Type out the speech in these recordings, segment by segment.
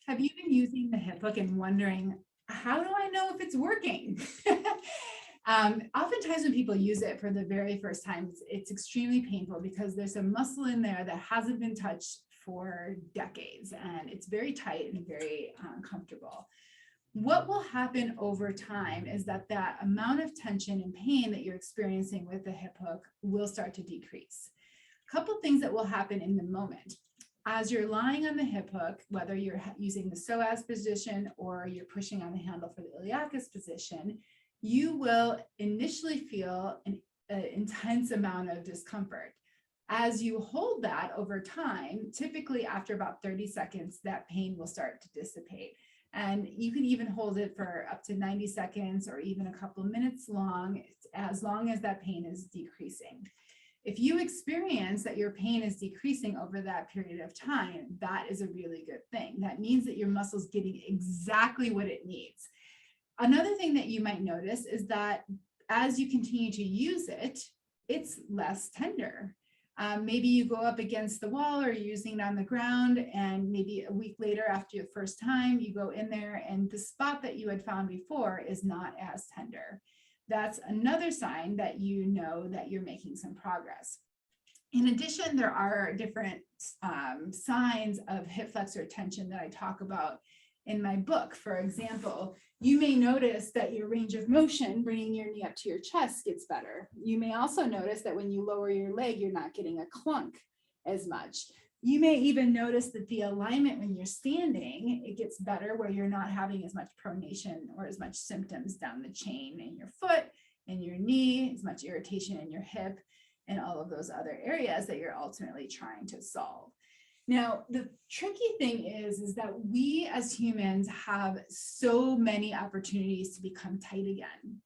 Have you been using the hip hook and wondering, how do I know if it's working? Oftentimes when people use it for the very first time, it's extremely painful because there's a muscle in there that hasn't been touched for decades, and it's very tight and very uncomfortable. What will happen over time is that that amount of tension and pain that you're experiencing with the hip hook will start to decrease. A couple things that will happen in the moment. As you're lying on the hip hook, whether you're using the psoas position or you're pushing on the handle for the iliacus position, you will initially feel an intense amount of discomfort. As you hold that over time, typically after about 30 seconds, that pain will start to dissipate. And you can even hold it for up to 90 seconds or even a couple of minutes long as that pain is decreasing. If you experience that your pain is decreasing over that period of time, that is a really good thing. That means that your muscle's getting exactly what it needs. Another thing that you might notice is that as you continue to use it, it's less tender. Maybe you go up against the wall or you're using it on the ground, and maybe a week later after your first time, you go in there and the spot that you had found before is not as tender. That's another sign that you know that you're making some progress. In addition, there are different signs of hip flexor tension that I talk about in my book. For example, you may notice that your range of motion, bringing your knee up to your chest, gets better. You may also notice that when you lower your leg, you're not getting a clunk as much. You may even notice that the alignment when you're standing, it gets better, where you're not having as much pronation or as much symptoms down the chain in your foot, in your knee, as much irritation in your hip, and all of those other areas that you're ultimately trying to solve. Now, the tricky thing is that we as humans have so many opportunities to become tight again.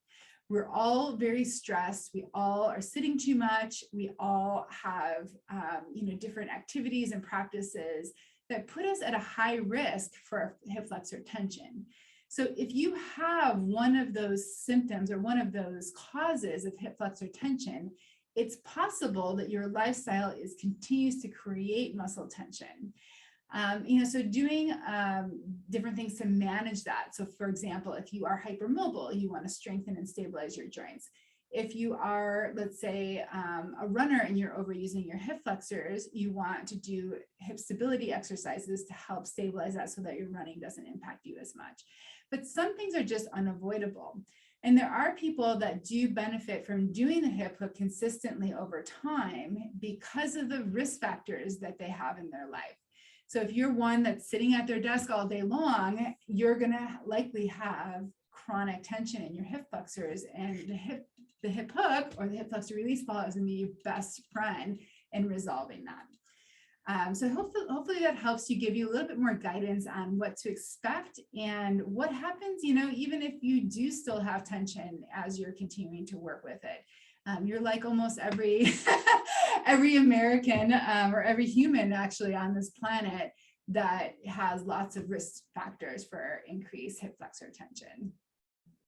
We're all very stressed. We all are sitting too much. We all have, different activities and practices that put us at a high risk for hip flexor tension. So if you have one of those symptoms or one of those causes of hip flexor tension, it's possible that your lifestyle continues to create muscle tension. So doing different things to manage that. So for example, if you are hypermobile, you want to strengthen and stabilize your joints. If you are, let's say, a runner and you're overusing your hip flexors, you want to do hip stability exercises to help stabilize that so that your running doesn't impact you as much. But some things are just unavoidable. And there are people that do benefit from doing the hip hook consistently over time because of the risk factors that they have in their life. So if you're one that's sitting at their desk all day long, you're going to likely have chronic tension in your hip flexors, and the hip hook or the hip flexor release ball is going to be your best friend in resolving that. So hopefully that helps you, give you a little bit more guidance on what to expect and what happens, even if you do still have tension as you're continuing to work with it. You're like almost every American or every human actually on this planet that has lots of risk factors for increased hip flexor tension.